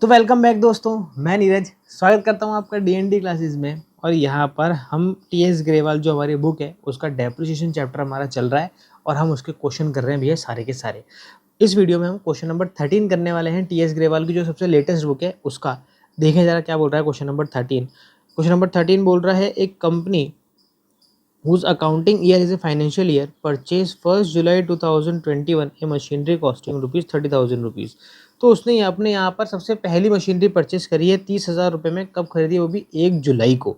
तो welcome back दोस्तों, मैं नीरज स्वागत करता हूं आपका डी क्लासेस में। और यहाँ पर हम टीएस ग्रेवाल जो हमारी बुक है उसका डेप्रिसिएशन चैप्टर हमारा चल रहा है और हम उसके क्वेश्चन कर रहे हैं भैया सारे के सारे। इस वीडियो में हम क्वेश्चन नंबर 13 करने वाले हैं टीएस ग्रेवाल की जो सबसे लेटेस्ट बुक है उसका। देखें जरा क्या बोल रहा है क्वेश्चन नंबर 13। क्वेश्चन नंबर 13 बोल रहा है एक company whose accounting year is a financial year purchased 1st July 2021 a machinery costing rupees 30,000 rupees। तो उसने अपने यहाँ पर सबसे पहली मशीनरी परचेस करी है 30,000 रुपये में। कब खरीदी? वो भी 1 जुलाई को,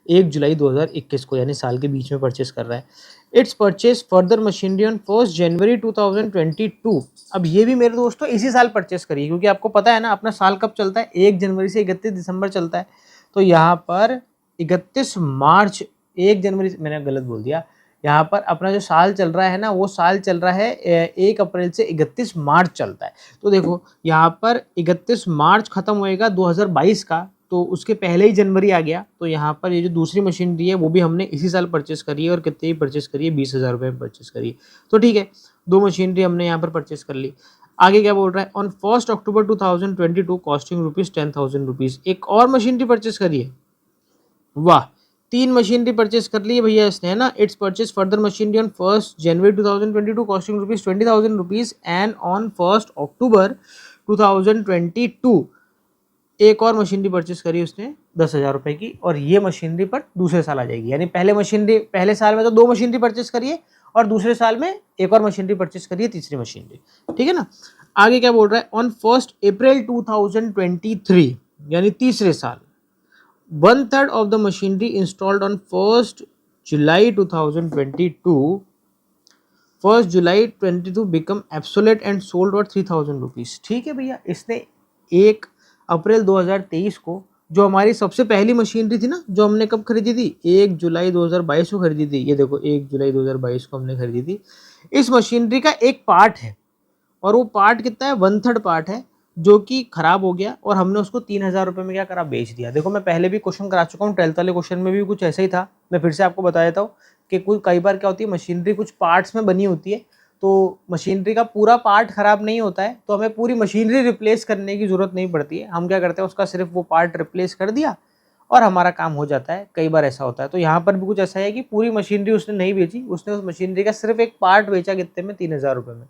1 जुलाई 2021 को, यानी साल के बीच में परचेस कर रहा है। It's purchase further machinery on 1 जनवरी 2022। अब ये भी मेरे दोस्तों इसी साल परचेस करी है, क्योंकि आपको पता है ना अपना साल कब चलता है, 1 जनवरी से 31 दिसंबर चलता है। तो यहाँ पर 31 मार्च, 1 जनवरी से मैंने गलत बोल दिया। यहाँ पर अपना जो साल चल रहा है ना, वो साल चल रहा है 1 अप्रैल से 31 मार्च चलता है। तो देखो यहाँ पर 31 मार्च खत्म होएगा 2022 का, तो उसके पहले ही जनवरी आ गया। तो यहाँ पर ये जो दूसरी मशीनरी है वो भी हमने इसी साल परचेस करी है। और कितने ही परचेस करी है? 20,000 रुपये में परचेस करी है। तो ठीक है, 2 मशीनरी हमने यहाँ पर परचेस कर ली। आगे क्या बोल रहा है? On 1 October 2022 costing rupees 10,000 rupees एक और मशीनरी परचेस करी है। वाह, 3 मशीनरी परचेस कर ली है भैया इसने, है ना। It's purchase further machinery on 1 January 2022 costing rupees 20,000 rupees and on 1 अक्टूबर 2022 एक और मशीनरी परचेस करी उसने 10,000 रुपये की। और ये मशीनरी पर दूसरे साल आ जाएगी, यानी पहले साल में तो 2 मशीनरी परचेस करिए और दूसरे साल में एक और मशीनरी परचेस करिए, तीसरी मशीनरी। ठीक है ना। आगे क्या बोल रहा है? ऑन 1 अप्रैल 2023, यानी तीसरे साल, 1/3 of the machinery installed on 1st July 2022 1st July 2022 become obsolete and sold for 3,000 rupees. ठीक है भैया, इसने 1 अप्रैल 2023 को जो हमारी सबसे पहली मशीनरी थी ना, जो हमने कब खरीदी थी? 1 जुलाई 2022 को खरीदी थी। ये देखो 1 जुलाई 2022 को हमने खरीदी थी। इस मशीनरी का एक पार्ट है, और वो पार्ट कितना है? 1/3 पार्ट है, जो कि खराब हो गया और हमने उसको 3,000 रुपये में क्या करा? बेच दिया। देखो मैं पहले भी क्वेश्चन करा चुका हूँ, 12th वाले क्वेश्चन में भी कुछ ऐसा ही था। मैं फिर से आपको बता देता हूँ कि कई बार क्या होती है, मशीनरी कुछ पार्ट्स में बनी होती है, तो मशीनरी का पूरा पार्ट खराब नहीं होता है, तो हमें पूरी मशीनरी रिप्लेस करने की ज़रूरत नहीं पड़ती है। हम क्या करते हैं, उसका सिर्फ वो पार्ट रिप्लेस कर दिया और हमारा काम हो जाता है। कई बार ऐसा होता है। तो यहाँ पर भी कुछ ऐसा है कि पूरी मशीनरी उसने नहीं बेची, उसने उस मशीनरी का सिर्फ एक पार्ट बेचा। कितने में? 3,000 रुपये में।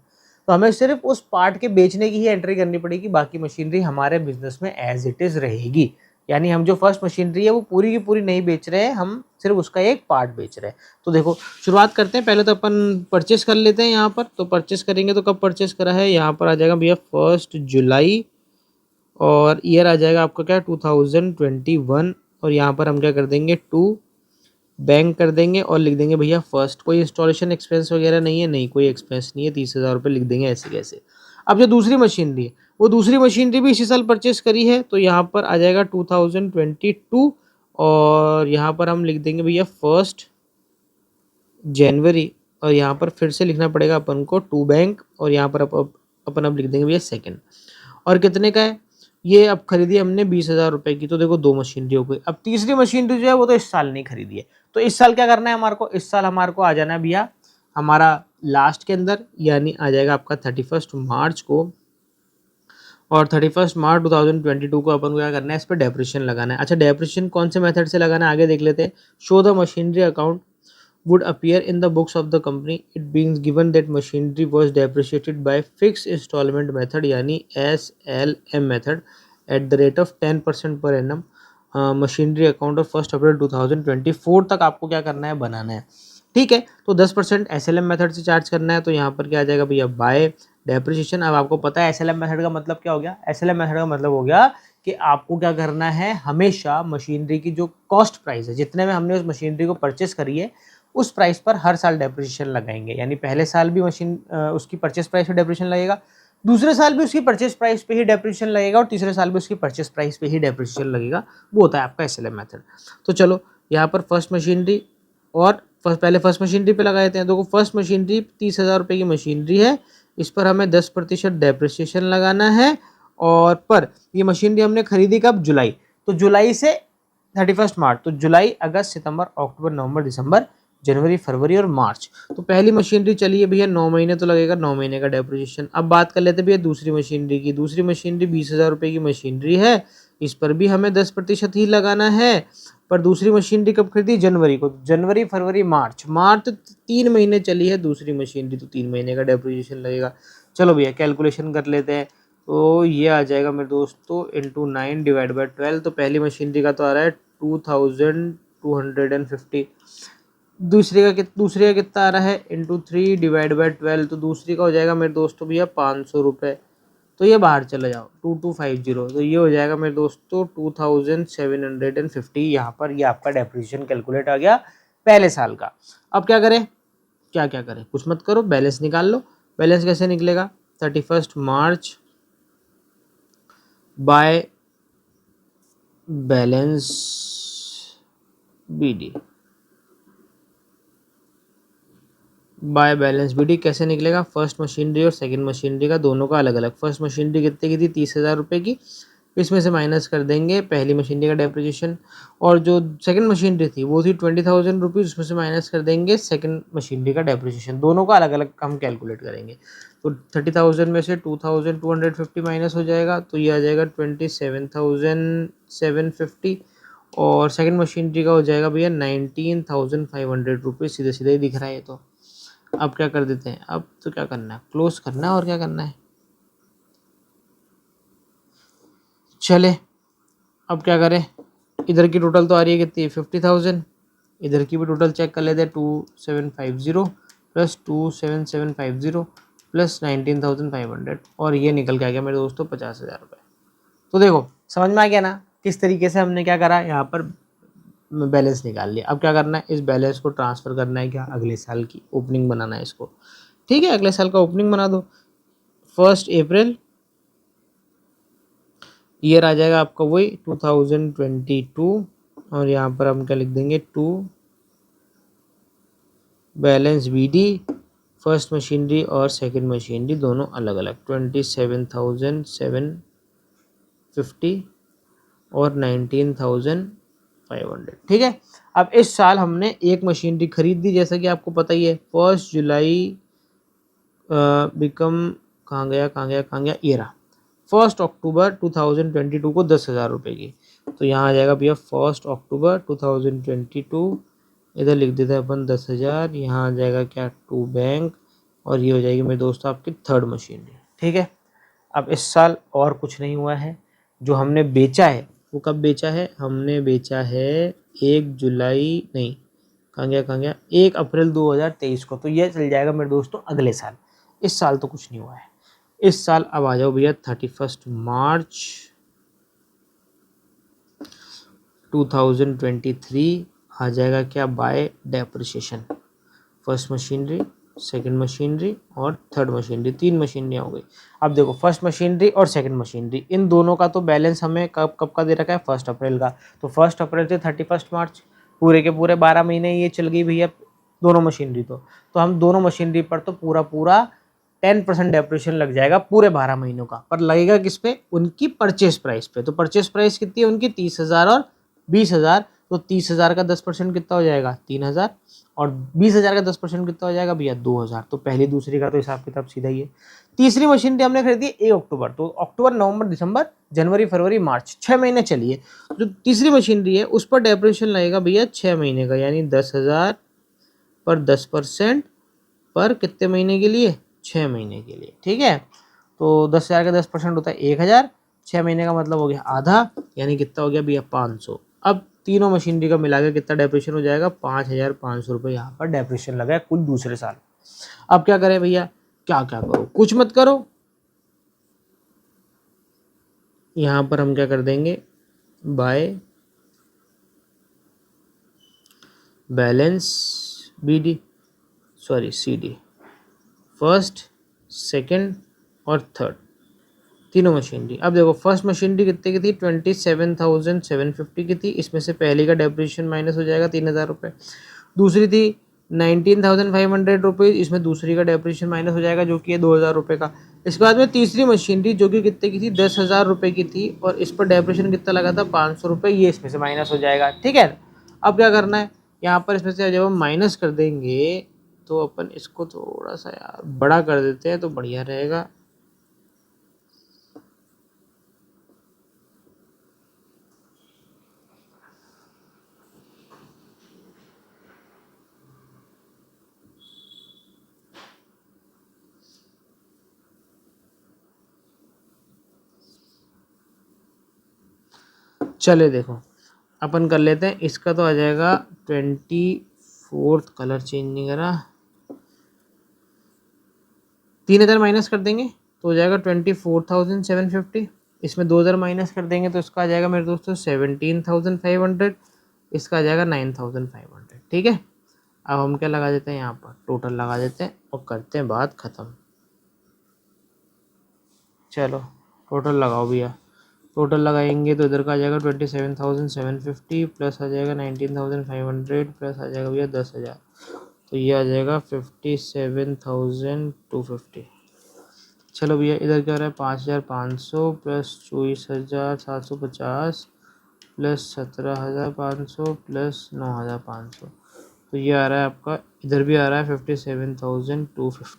तो हमें सिर्फ उस पार्ट के बेचने की ही एंट्री करनी पड़ेगी, बाकी मशीनरी हमारे बिजनेस में एज इट इज़ रहेगी। यानी हम जो फर्स्ट मशीनरी है वो पूरी की पूरी नहीं बेच रहे हैं, हम सिर्फ उसका एक पार्ट बेच रहे हैं। तो देखो शुरुआत करते हैं। पहले तो अपन परचेस कर लेते हैं यहाँ पर। तो परचेस करेंगे तो कब परचेस करा है? यहाँ पर आ जाएगा भैया 1 जुलाई, और ईयर आ जाएगा आपका क्या? 2021। और यहाँ पर हम क्या कर देंगे? टू बैंक कर देंगे और लिख देंगे भैया फर्स्ट। कोई इंस्टॉलेशन एक्सपेंस वगैरह नहीं है, नहीं कोई एक्सपेंस नहीं है। 30,000 रुपये लिख देंगे ऐसे कैसे। अब जो दूसरी मशीनरी है, वो दूसरी मशीनरी भी इसी साल परचेस करी है। तो यहाँ पर आ जाएगा 2022, और यहाँ पर हम लिख देंगे भैया 1 जनवरी। और यहाँ पर फिर से लिखना पड़ेगा अपन को टू बैंक, और यहाँ पर अपन अब लिख देंगे भैया सेकेंड। और कितने का है ये? अब खरीदी हमने 20,000 रुपये की। तो देखो 2 मशीनरी हो गई। अब तीसरी मशीनरी जो है वो तो इस साल नहीं खरीदी है। तो इस साल क्या करना है हमारे को? इस साल हमारे को आ जाना है भैया हमारा लास्ट के अंदर, यानी आ जाएगा आपका 31 मार्च को। और 31 मार्च 2022 को अपन को क्या करना है? इस पर डेप्रिसिएशन लगाना है। अच्छा, डेप्रिसिएशन कौन से मेथड से लगाना है आगे देख लेते हैं। Show the machinery account would appear in the books of the company it being given that machinery was depreciated by fixed installment method, यानी SLM method at the rate of 10% per annum। Machinery account of 1 अप्रैल 2024 तक आपको क्या करना है? बनाना है। ठीक है, तो 10% SLM मेथड से चार्ज करना है। तो यहाँ पर क्या आ जाएगा भैया? Bye depreciation. अब आपको पता है SLM मेथड का मतलब क्या हो गया? SLM मेथड का मतलब हो गया कि आपको क्या करना है, हमेशा मशीनरी की जो कॉस्ट प्राइस है, जितने में हमने उस मशीनरी को परचेस करी है, उस प्राइस पर हर साल डेप्रिसिएशन लगाएंगे। यानी पहले साल भी उसकी परचेस प्राइस पे डेप्रिसिएशन लगेगा, दूसरे साल भी उसकी परचेस प्राइस पे ही डेप्रिसिएशन लगेगा, और तीसरे साल भी उसकी परचेस प्राइस पे ही डेप्रिसिएशन लगेगा। वो होता है आपका SLM मेथड। तो चलो यहाँ पर फर्स्ट मशीनरी, और पहले फर्स्ट मशीनरी पे लगा देते हैं। तो फर्स्ट मशीनरी 30,000 रुपये की मशीनरी है, इस पर हमें 10% डेप्रिसिएशन लगाना है। और पर ये मशीनरी हमने खरीदी कब? जुलाई। तो जुलाई से 31 मार्च, तो जुलाई, अगस्त, सितंबर, अक्टूबर, नवंबर, दिसंबर, जनवरी, फरवरी और मार्च। तो पहली मशीनरी चली है भैया 9 महीने तो लगेगा, 9 महीने का डेप्रिसिएशन। अब बात कर लेते हैं भैया दूसरी मशीनरी की। दूसरी मशीनरी 20,000 रुपये की मशीनरी है, इस पर भी हमें 10% ही लगाना है। पर दूसरी मशीनरी कब खरीदी? जनवरी को। जनवरी, फरवरी, मार्च, मार्च तो 3 महीने चली है दूसरी मशीनरी, तो 3 महीने का डेप्रिसिएशन लगेगा। चलो भैया कैलकुलेशन कर लेते हैं। तो ये आ जाएगा मेरे दोस्तों इंटू 9 डिवाइड बाई 12। तो पहली मशीनरी का तो आ रहा है 2250। दूसरे का कितना आ रहा है? Into 3 divide by 12। तो दूसरी का हो जाएगा मेरे दोस्तों भैया 500 रुपये। तो ये बाहर चले जाओ 2250, तो ये हो जाएगा मेरे दोस्तों 2750। यहाँ पर ये आपका डेप्रिसिएशन कैलकुलेट आ गया पहले साल का। अब क्या करें? क्या क्या करें? कुछ मत करो, बैलेंस निकाल लो। बैलेंस कैसे निकलेगा? 31 March by balance B. By balance B कैसे निकलेगा? फर्स्ट मशीनरी और सेकंड मशीनरी का दोनों का अलग अलग। फर्स्ट मशीनरी कितने की थी? 30,000 रुपये की। इसमें से माइनस कर देंगे पहली मशीनरी का डेप्रिसिएशन, और जो सेकंड मशीनरी थी वो थी 20,000 रुपीज़, उसमें से माइनस कर देंगे सेकंड मशीनरी का डेप्रिसिएशन। दोनों का अलग अलग हम कैलकुलेट करेंगे। तो 30,000 में से 2,250 माइनस हो जाएगा, तो ये आ जाएगा 27,750। और सेकंड मशीनरी का हो जाएगा भैया 19,500 रुपये। सीधे सीधे ही दिख रहा है ये तो। अब क्या कर देते हैं? अब तो क्या करना है? क्लोज करना है, और क्या करना है? चले अब क्या करें? इधर की टोटल तो आ रही है कितनी? 50,000। इधर की भी टोटल चेक कर लेते हैं। 2750 प्लस 27750 प्लस 19,500, और ये निकल के आ गया मेरे दोस्तों 50,000 रुपये। तो देखो समझ में आ गया ना किस तरीके से हमने क्या करा? यहाँ पर बैलेंस निकाल लिया। अब क्या करना है? इस बैलेंस को ट्रांसफ़र करना है क्या? अगले साल की ओपनिंग बनाना है इसको। ठीक है, अगले साल का ओपनिंग बना दो। 1 अप्रैल, ईयर आ जाएगा आपका वही 2022, और यहाँ पर हम क्या लिख देंगे? 2 बैलेंस बीडी, फर्स्ट मशीनरी और सेकंड मशीनरी दोनों अलग अलग। 27,750 और 19,500। ठीक है। अब इस साल हमने एक मशीनरी खरीद दी, जैसा कि आपको पता ही है। 1 जुलाई बिकम कहाँ गया ये रहा। 1 अक्टूबर 2022 को 10,000 रुपये की। तो यहाँ आ जाएगा भैया 1 अक्टूबर 2022, इधर लिख देते हैं अपन 10,000। यहाँ आ जाएगा क्या? टू बैंक, और ये हो जाएगी मेरे दोस्तों आपकी थर्ड मशीनरी। ठीक है। अब इस साल और कुछ नहीं हुआ है। जो हमने बेचा है वो कब बेचा है? हमने बेचा है 1 जुलाई, नहीं कहाँ गया 1 अप्रैल 2023 को। तो ये चल जाएगा मेरे दोस्तों अगले साल। इस साल तो कुछ नहीं हुआ है। इस साल अब आ जाओ भैया 31 मार्च 2023 आ जाएगा क्या? Bye depreciation. First machinery, second machinery और थर्ड मशीनरी, 3 मशीनरियाँ हो गई। अब देखो फर्स्ट मशीनरी और सेकंड मशीनरी, इन दोनों का तो बैलेंस हमें कब कब का दे रखा है? 1 अप्रैल का। तो 1 अप्रैल से 31 मार्च पूरे के पूरे 12 महीने ये चल गई भैया दोनों मशीनरी। तो हम दोनों मशीनरी पर तो पूरा 10% डेप्रिसिएशन लग जाएगा पूरे 12 महीनों का। पर लगेगा किस पे? उनकी परचेस प्राइस पे। तो परचेस प्राइस कितनी है उनकी? 30,000 और 20,000। तो 30,000 का 10% कितना हो जाएगा? 3,000, और 20,000 का 10% कितना हो जाएगा भैया? 2,000। तो पहली दूसरी का तो हिसाब किताब सीधा ही है। तीसरी मशीनरी हमने खरीदी 1 अक्टूबर, तो अक्टूबर, नवंबर, दिसंबर, जनवरी, फरवरी, मार्च, 6 महीने चलिए। जो तीसरी मशीनरी है उस पर डेप्रिसिएशन लगेगा भैया 6 महीने का, यानी 10,000 पर 10% पर कितने महीने के लिए? 6 महीने के लिए। ठीक है। तो 10,000 का 10% होता है 1,000। 6 महीने का मतलब हो गया आधा, यानी कितना हो गया भैया? 500। अब तीनों मशीनरी का मिला के कितना डेप्रिसिएशन हो जाएगा? 5,500 रुपये यहाँ पर डेप्रिसिएशन लगा है कुल दूसरे साल। अब क्या करें भैया? क्या क्या करो? कुछ मत करो। यहाँ पर हम क्या कर देंगे? By balance BD, sorry CD, first, second और थर्ड, तीनों मशीनरी। अब देखो फर्स्ट मशीनरी कितने की थी? 27,750 की थी। इसमें से पहली का डेप्रिसिएशन माइनस हो जाएगा 3,000 रुपये। दूसरी थी 19,500 रुपीज़, इसमें दूसरी का डेप्रिसिएशन माइनस हो जाएगा जो कि है 2,000 रुपये का। इसके बाद में तीसरी मशीनरी जो कि कितने की थी? 10,000 रुपये की थी, और इस पर डेप्रिसिएशन कितना लगा था? 500 रुपये। ये इसमें से माइनस हो जाएगा। ठीक है। अब क्या करना है? यहाँ पर इसमें से जब हम माइनस कर देंगे तो अपन इसको थोड़ा सा यार बड़ा कर देते हैं तो बढ़िया रहेगा। चले देखो अपन कर लेते हैं, इसका तो आ जाएगा 24, कलर चेंज नहीं करा, 3000 माइनस कर देंगे तो हो जाएगा 24,750। इसमें 2000 माइनस कर देंगे तो इसका आ जाएगा मेरे दोस्तों 17,500। इसका आ जाएगा 9,500। ठीक है, अब हम क्या लगा देते हैं, यहाँ पर टोटल लगा देते हैं और करते हैं बात ख़त्म। चलो टोटल लगाओ भैया। टोटल लगाएंगे तो इधर का आ जाएगा 27,750 प्लस आ जाएगा 19,500 प्लस आ जाएगा भैया 10,000, तो ये आ जाएगा 57,250। चलो भैया इधर क्या हो रहा है, 5,500 प्लस 24,750 प्लस 17,500 प्लस 9,500, तो ये आ रहा है आपका, इधर भी आ रहा है 57,250।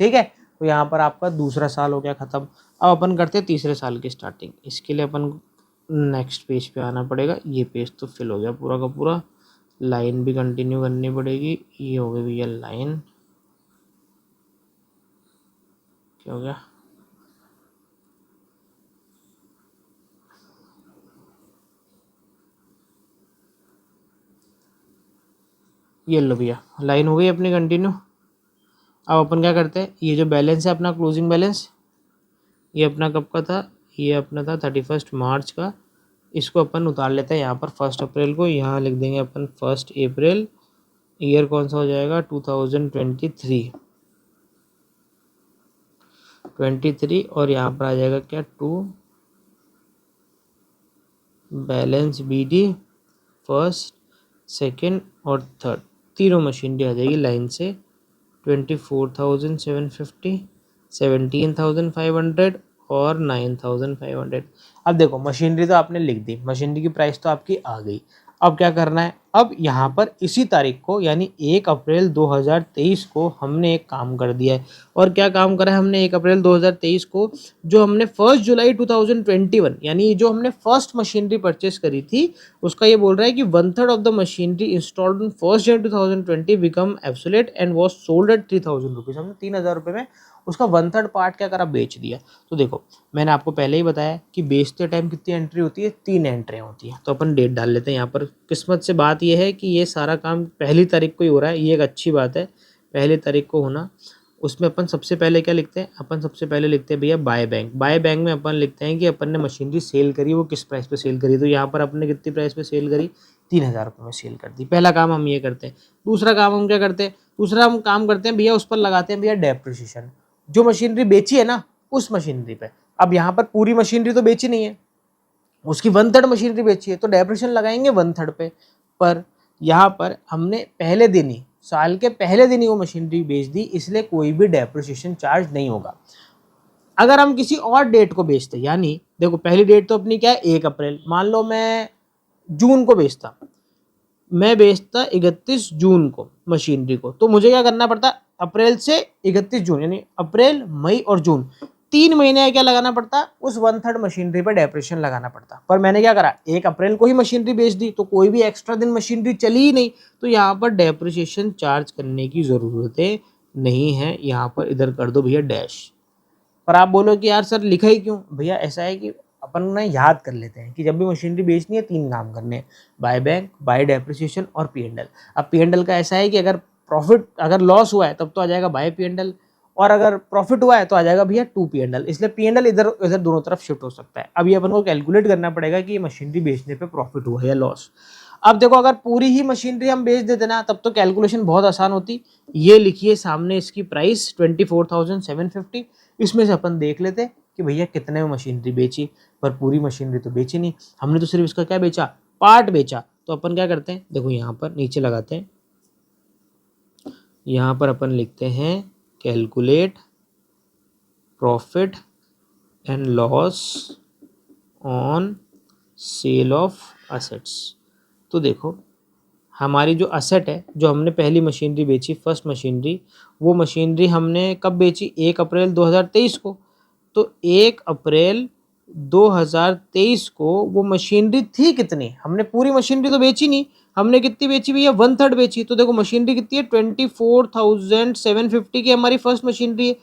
ठीक है, तो यहाँ पर आपका दूसरा साल हो गया ख़त्म। अब अपन करते हैं तीसरे साल की स्टार्टिंग। इसके लिए अपन नेक्स्ट पेज पे आना पड़ेगा। ये पेज तो फिल हो गया पूरा का पूरा, लाइन भी कंटिन्यू करनी पड़ेगी। ये हो गई भैया लाइन, क्या हो गया, ये लो भैया लाइन हो गई अपनी कंटिन्यू। अब अपन क्या करते हैं, ये जो बैलेंस है अपना क्लोजिंग बैलेंस, ये अपना कब का था, ये अपना था 31 मार्च का। इसको अपन उतार लेते हैं यहाँ पर 1 अप्रैल को, यहाँ लिख देंगे अपन 1 अप्रैल। ईयर कौन सा हो जाएगा, 2023 और यहाँ पर आ जाएगा क्या, to balance BD first second और थर्ड, तीनों मशीनरी आ जाएगी लाइन से। 24,750, 17,500 और 9,500। अब देखो मशीनरी तो आपने लिख दी, मशीनरी की प्राइस तो आपकी आ गई। अब क्या करना है, अब यहाँ पर इसी तारीख को यानी 1 अप्रैल 2023 को हमने एक काम कर दिया है। और क्या काम करा है हमने 1 अप्रैल 2023 को, जो हमने 1 जुलाई 2021 यानी जो हमने फर्स्ट मशीनरी परचेस करी थी, उसका ये बोल रहा है कि 1/3 of the machinery installed in 1 January 2020 become absolute and was sold at 3,000 rupees. हमने 3,000 रुपये में उसका 1/3 पार्ट क्या करा, बेच दिया। तो देखो मैंने आपको पहले ही बताया कि बेचते टाइम कितनी एंट्री होती है, 3 एंट्रियाँ होती हैं। तो अपन डेट डाल लेते हैं यहाँ पर। किस्मत से बात यह है कि ये सारा काम 1 तारीख को ही हो रहा है, ये एक अच्छी बात है 1 तारीख को होना। उसमें अपन सबसे पहले क्या लिखते हैं, अपन सबसे पहले लिखते हैं भैया बाय बैंक। बाय बैंक में अपन लिखते हैं कि अपन ने मशीनरी सेल करी, वो किस प्राइस पे सेल करी। तो यहाँ पर अपन ने कितनी प्राइस पे सेल करी, 3,000 रुपये में सेल कर दी। पहला काम हम ये करते हैं। दूसरा काम हम क्या करते हैं, दूसरा हम काम करते हैं भैया उस पर लगाते हैं भैया डेप्रिसिएशन। जो मशीनरी बेची है ना उस मशीनरी पे, अब यहाँ पर पूरी मशीनरी तो बेची नहीं है, उसकी 1/3 मशीनरी बेची है, तो डेप्रिसिएशन लगाएंगे 1/3 पे। पर यहाँ पर हमने पहले दिन ही, साल के पहले दिन ही वो मशीनरी बेच दी, इसलिए कोई भी डेप्रिसिएशन चार्ज नहीं होगा। अगर हम किसी और डेट को बेचते, यानी देखो पहली डेट तो अपनी क्या है 1 अप्रैल, मान लो मैं जून को बेचता, मैं बेचता 31 जून को मशीनरी को, तो मुझे क्या करना पड़ता, अप्रैल से 31 जून यानी अप्रैल मई और जून 3 महीने क्या लगाना पड़ता, उस 1/3 मशीनरी पर डेप्रिसिएशन लगाना पड़ता। पर मैंने क्या करा, 1 अप्रैल को ही मशीनरी बेच दी, तो कोई भी एक्स्ट्रा दिन मशीनरी चली ही नहीं, तो यहाँ पर डेप्रिसिएशन चार्ज करने की ज़रूरतें नहीं है। यहाँ पर इधर कर दो भैया डैश। पर आप बोलो कि यार सर लिखा ही क्यों, भैया ऐसा है कि अपन ना याद कर लेते हैं कि जब भी मशीनरी बेचनी है 3 काम करने हैं, बाय बैंक, बाय डेप्रिसिएशन और P&L। अब P&L का ऐसा है कि अगर लॉस हुआ है तब तो आ जाएगा बाय P&L, और अगर प्रॉफिट हुआ है तो आ जाएगा भैया टू P&L। इसलिए P&L इधर इधर दोनों तरफ शिफ्ट हो सकता है। अब ये अपन को कैलकुलेट करना पड़ेगा कि ये मशीनरी बेचने पे प्रॉफिट हुआ है या लॉस। अब देखो अगर पूरी ही मशीनरी हम बेच देते ना तब तो कैलकुलेशन बहुत आसान होती। ये लिखिए सामने इसकी प्राइस 24,750, इसमें से अपन देख लेते कि भैया कितने में मशीनरी बेची। पर पूरी मशीनरी तो बेची नहीं, हमने तो सिर्फ इसका क्या बेचा, पार्ट बेचा। तो अपन क्या करते हैं, देखो यहाँ पर नीचे लगाते हैं, यहाँ पर अपन लिखते हैं calculate profit and loss on sale of assets. तो देखो हमारी जो असेट है, जो हमने पहली मशीनरी बेची, फर्स्ट मशीनरी, वो मशीनरी हमने कब बेची? 1 अप्रैल 2023 को। तो 1 अप्रैल 2023 को वो मशीनरी थी कितनी? हमने पूरी मशीनरी तो बेची नहीं, हमने कितनी बेची भैया? 1/3 बेची। तो देखो मशीनरी कितनी है? 24,750 की हमारी फर्स्ट मशीनरी है।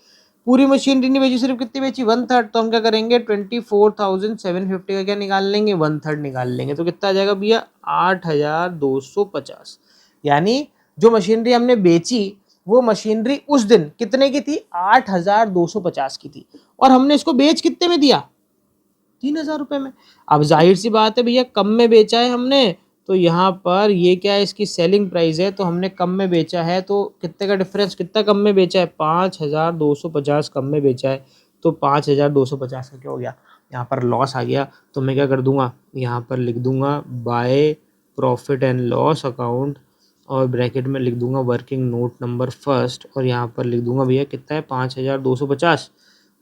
पूरी मशीनरी नहीं बेची, सिर्फ कितनी बेची? 1/3। तो हम क्या करेंगे? 24,750 का क्या निकाल लेंगे? 1/3 निकाल लेंगे। तो कितना आ जाएगा भैया? 8,250। यानी जो मशीनरी हमने बेची वो मशीनरी उस दिन कितने की थी? 8,250 की थी, और हमने इसको बेच कितने में दिया? 3,000 रुपये में। अब जाहिर सी बात है भैया, कम में बेचा है हमने, तो यहाँ पर ये क्या है? इसकी सेलिंग प्राइस है, तो हमने कम में बेचा है, तो कितने का डिफरेंस? कितना कम में बेचा है? 5,250 कम में बेचा है। तो 5,250 का क्या हो गया? यहाँ पर लॉस आ गया। तो मैं क्या कर दूंगा? यहाँ पर लिख दूंगा by profit and loss account, और ब्रैकेट में लिख दूंगा वर्किंग नोट नंबर फर्स्ट, और यहाँ पर लिख दूंगा भैया कितना है? 5,250।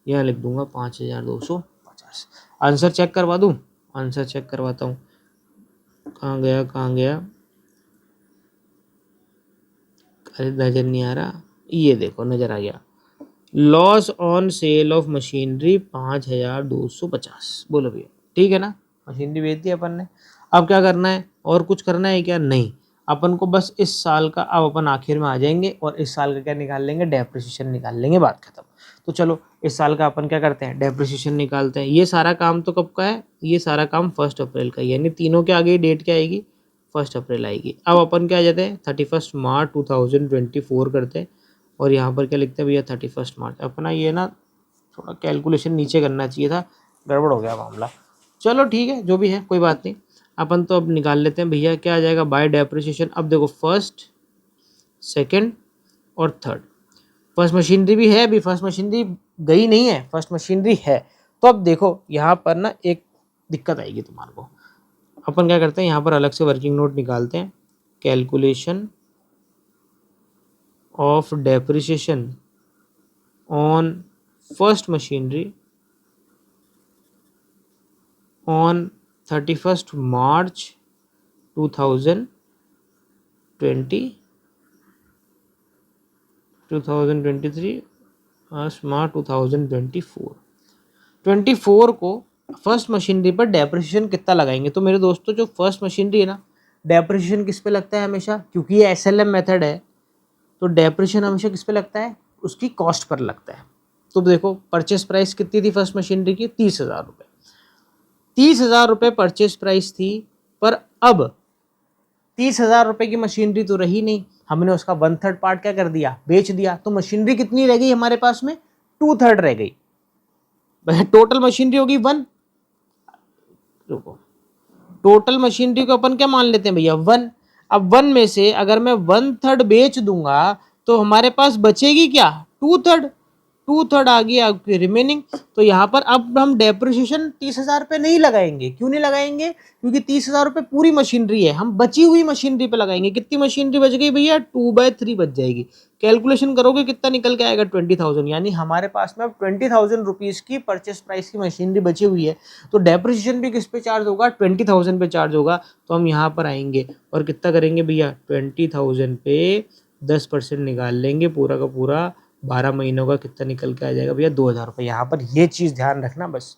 यहाँ लिख दूंगा 5,250। आंसर चेक करवा दूं? आंसर चेक करवाता हूँ। कहाँ गया, कहाँ गया? अरे नज़र नहीं आ रहा, ये देखो नज़र आ गया। Loss on sale of machinery 5,250। बोलो भैया, ठीक है ना? मशीनरी बेच दी अपन ने। अब क्या करना है? और कुछ करना है क्या? नहीं। अपन को बस इस साल का, अब अपन आखिर में आ जाएंगे और इस साल का क्या निकाल लेंगे? डेप्रिसिएशन निकाल लेंगे, बात खत्म। तो चलो इस साल का अपन क्या करते हैं? डेप्रिसिएशन निकालते हैं। ये सारा काम तो कब का है? ये सारा काम 1 अप्रैल का, यानी तीनों के आगे डेट क्या आएगी? 1 अप्रैल आएगी। अब अपन क्या आ जाते हैं? 31 मार्च 2024 करते हैं, और यहाँ पर क्या लिखते हैं भैया? 31 मार्च। अपना ये ना थोड़ा कैलकुलेशन नीचे करना चाहिए था, गड़बड़ हो गया मामला। चलो ठीक है, जो भी है कोई बात नहीं। अपन तो अब निकाल लेते हैं भैया, क्या आ जाएगा बाय डेप्रिसिएशन। अब देखो फर्स्ट, सेकंड और थर्ड, फर्स्ट मशीनरी भी है, अभी फर्स्ट मशीनरी गई नहीं है, फर्स्ट मशीनरी है। तो अब देखो यहाँ पर ना एक दिक्कत आएगी तुम्हारे को। अपन क्या करते हैं? यहाँ पर अलग से वर्किंग नोट निकालते हैं। Calculation of depreciation on first machinery on 31st March 2023 मार्च 2024 24 को फर्स्ट मशीनरी पर डेप्रिसिएशन कितना लगाएंगे? तो मेरे दोस्तों जो फर्स्ट मशीनरी है ना, डेप्रिसिएशन किस पे लगता है हमेशा? क्योंकि ये एसएलएम मेथड है, तो डेप्रिसिएशन हमेशा किस पे लगता है? उसकी कॉस्ट पर लगता है। तो देखो परचेस प्राइस कितनी थी फर्स्ट मशीनरी की? 30,000 रुपये। 30,000 रुपये परचेस प्राइस थी, पर अब 30,000 रुपये की मशीनरी तो रही नहीं, हमने उसका 1/3 पार्ट क्या कर दिया? बेच दिया। तो मशीनरी कितनी रह गई हमारे पास में? 2/3 रह गई। टोटल मशीनरी होगी 1। रुको, टोटल मशीनरी को अपन क्या मान लेते हैं भैया? 1। अब 1 में से अगर मैं 1/3 बेच दूंगा तो हमारे पास बचेगी क्या? 2/3। 2/3 आ गई आपकी रिमेनिंग। तो यहाँ पर अब हम डेप्रिसिएशन 30,000 रुपये नहीं लगाएंगे। क्यों नहीं लगाएंगे? क्योंकि 30,000 रुपये पूरी मशीनरी है, हम बची हुई मशीनरी पे लगाएंगे। कितनी मशीनरी बच गई भैया? 2/3 बच जाएगी। कैलकुलेशन करोगे कितना निकल के आएगा? 20,000। यानी हमारे पास में अब 20,000 रुपीज़ की परचेस प्राइस की मशीनरी बची हुई है। तो डेप्रिसिएशन भी किस पे चार्ज होगा? 20,000 पे चार्ज होगा। तो हम यहाँ पर आएंगे और कितना करेंगे भैया? 20,000 पे 10% निकाल लेंगे, पूरा का पूरा 12 महीनों का कितना निकल के आ जाएगा भैया? 2,000 रुपये। यहाँ पर ये चीज़ ध्यान रखना, बस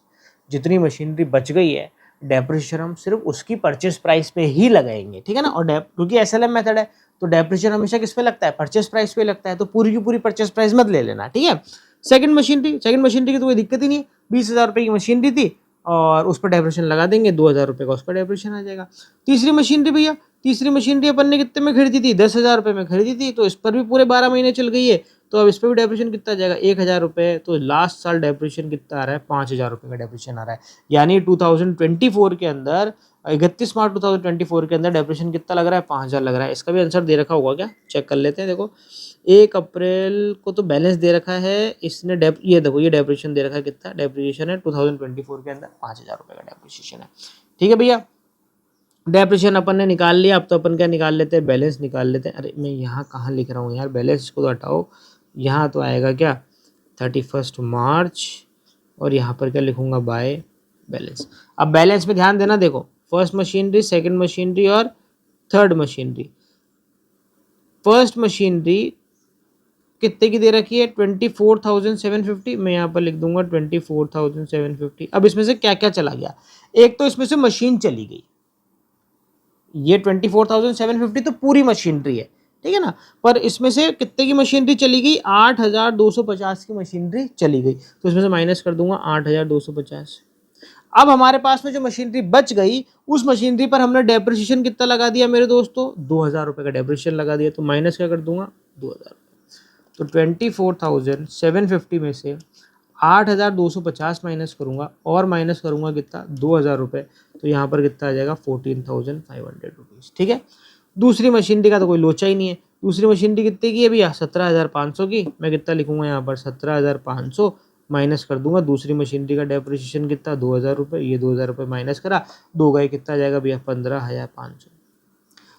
जितनी मशीनरी बच गई है डेप्रिसिएशन हम सिर्फ उसकी परचेस प्राइस पे ही लगाएंगे, ठीक है ना? और क्योंकि एसएलएम मेथड है तो डेप्रिसिएशन हमेशा किस पे लगता है? परचेस प्राइस पे लगता है। तो पूरी की पूरी परचेस प्राइस मत ले लेना, ठीक है? सेकंड मशीनरी की तो कोई दिक्कत ही नहीं है, 20,000 रुपये की मशीनरी थी और उस पर डेप्रिसिएशन लगा देंगे, 2,000 रुपये का उसका डेप्रिसिएशन आ जाएगा। तीसरी मशीनरी भैया, तीसरी मशीनरी अपन ने कितने में खरीदी थी? 10,000 रुपये में खरीदी थी, तो इस पर भी पूरे 12 महीने चल गई है। तो अब इस पर भी डेप्रिसिएशन कितना आ जाएगा? 1,000 रुपये। तो लास्ट साल डेप्रिसिएशन कितना आ रहा है? 5,000 रुपये का डेप्रिसिएशन आ रहा है। यानी 2024 के अंदर, 31 मार्च 2024 के अंदर डेप्रिसिएशन कितना लग रहा है? 5,000 लग रहा है। इसका भी आंसर दे रखा होगा क्या? चेक कर लेते हैं। देखो 1 अप्रैल को तो बैलेंस दे रखा है इसने, ये देखो ये डेप्रिसिएशन दे रखा है, कितना डेप्रिसिएशन है 2024 के अंदर? 5,000 रुपये का डेप्रिसिएशन है, ठीक है भैया? डेप्रिसिएशन अपन ने निकाल लिया। अब तो अपन क्या निकाल लेते हैं? बैलेंस निकाल लेते हैं। अरे मैं यहाँ कहाँ लिख रहा हूँ यार? बैलेंस, इसको तो हटाओ। यहाँ तो आएगा क्या? 31 मार्च, और यहाँ पर क्या लिखूँगा? By balance. अब बैलेंस में ध्यान देना, देखो फर्स्ट मशीनरी, सेकंड मशीनरी और थर्ड मशीनरी। फर्स्ट मशीनरी कितने की दे रखी है 24,750, मैं यहाँ पर लिख दूंगा 24,750। अब इसमें से क्या क्या चला गया, एक तो इसमें से मशीन चली गई, ये 24,750 तो पूरी मशीनरी है, ठीक है ना, पर इसमें से कितने की मशीनरी चली गई, 8,250 की मशीनरी चली गई, तो इसमें से माइनस कर दूंगा 8,250। अब हमारे पास में जो मशीनरी बच गई, उस मशीनरी पर हमने डेप्रिसिएशन कितना लगा दिया मेरे दोस्तों, 2,000 रुपये का डेप्रिसिएशन लगा दिया, तो माइनस क्या कर दूंगा 2,000। तो 24,750 में से 8,250 माइनस करूंगा और माइनस करूंगा कितना 2,000 रुपये, तो यहाँ पर कितना आ जाएगा 14,500 रुपीज़, ठीक है। दूसरी मशीनरी का तो कोई लोचा ही नहीं है, दूसरी मशीनरी कितने की है भैया 17,500 की, मैं कितना लिखूंगा यहाँ पर 17,500 माइनस कर दूंगा दूसरी मशीनरी का डेप्रिसिएशन कितना 2,000 रुपये, ये 2,000 रुपये माइनस करा, दो गए कितना जाएगा भैया 15,500।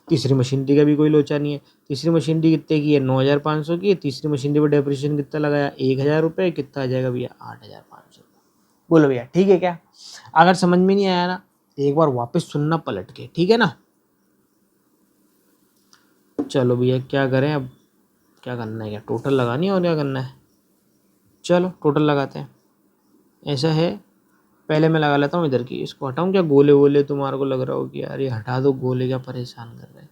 तीसरी मशीनरी का भी कोई लोचा नहीं है, तीसरी मशीनरी कितने की है 9,500 की, तीसरी मशीनरी पर डेप्रिसिएशन कितना लगाया 1,000 रुपये, कितना आ जाएगा भैया 8,500 रुपये। बोलो भैया ठीक है क्या, अगर समझ में नहीं आया ना एक बार वापस सुनना पलट के, ठीक है ना। चलो भैया क्या करें अब, क्या करना है, क्या टोटल लगानी है और क्या करना है, चलो टोटल लगाते हैं। ऐसा है, पहले मैं लगा लेता हूँ इधर की, इसको हटाऊँ क्या, गोले वोले तुम्हारे को लग रहा हो कि यार ये हटा दो गोले, क्या परेशान कर रहे हैं,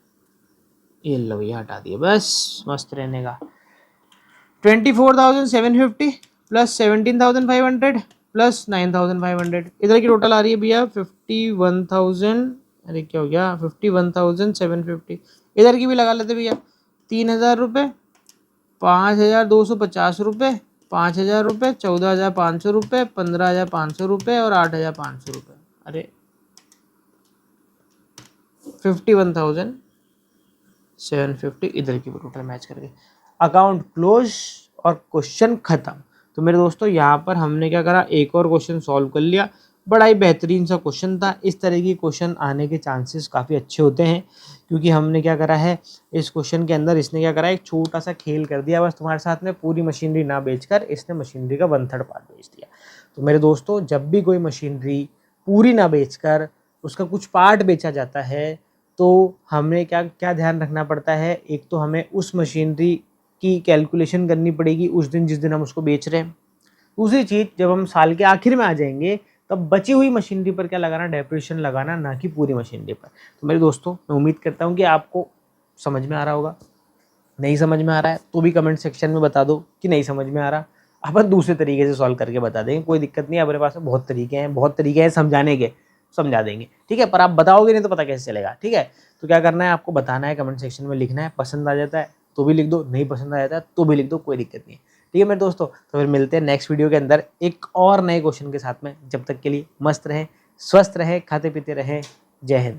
ये लो भैया हटा दिए, बस मस्त रहने का। 24,750 प्लस 17,500 प्लस 9,500, इधर की टोटल आ रही है भैया 51,000, अरे क्या हो गया 51,750। इधर की भी लगा लेते भैया 3,000 रुपये, 5,250 रुपये, 5,000 रुपये, 14,500 रुपये, 15,500 रुपये और 8,500 रुपये, अरे 51,750 इधर की टोटल मैच करके अकाउंट क्लोज और क्वेश्चन खत्म। तो मेरे दोस्तों यहाँ पर हमने क्या करा, एक और क्वेश्चन सॉल्व कर लिया, बड़ा ही बेहतरीन सा क्वेश्चन था। इस तरह की क्वेश्चन आने के चांसेस काफ़ी अच्छे होते हैं, क्योंकि हमने क्या करा है इस क्वेश्चन के अंदर, इसने क्या करा एक छोटा सा खेल कर दिया बस तुम्हारे साथ में, पूरी मशीनरी ना बेचकर इसने मशीनरी का 1/3 पार्ट बेच दिया। तो मेरे दोस्तों जब भी कोई मशीनरी पूरी ना बेचकर उसका कुछ पार्ट बेचा जाता है, तो हमें क्या क्या ध्यान रखना पड़ता है, एक तो हमें उस मशीनरी की कैलकुलेशन करनी पड़ेगी उस दिन जिस दिन हम उसको बेच रहे हैं। दूसरी चीज़, जब हम साल के आखिर में आ जाएंगे तब बची हुई मशीनरी पर क्या लगाना, डेप्रिसिएशन लगाना, ना कि पूरी मशीनरी पर। तो मेरे दोस्तों मैं उम्मीद करता हूँ कि आपको समझ में आ रहा होगा, नहीं समझ में आ रहा है तो भी कमेंट सेक्शन में बता दो कि नहीं समझ में आ रहा, अपन दूसरे तरीके से सॉल्व करके बता देंगे, कोई दिक्कत नहीं है, अपने पास में बहुत तरीके हैं समझाने के, समझा देंगे, ठीक है। पर आप बताओगे नहीं तो पता कैसे चलेगा, ठीक है। तो क्या करना है, आपको बताना है, कमेंट सेक्शन में लिखना है, पसंद आ जाता है तो भी लिख दो, नहीं पसंद आ जाता है तो भी लिख दो, कोई दिक्कत नहीं है, ठीक है मेरे दोस्तों। तो फिर मिलते हैं नेक्स्ट वीडियो के अंदर एक और नए क्वेश्चन के साथ में, जब तक के लिए मस्त रहें, स्वस्थ रहें, खाते पीते रहें, जय हिंद।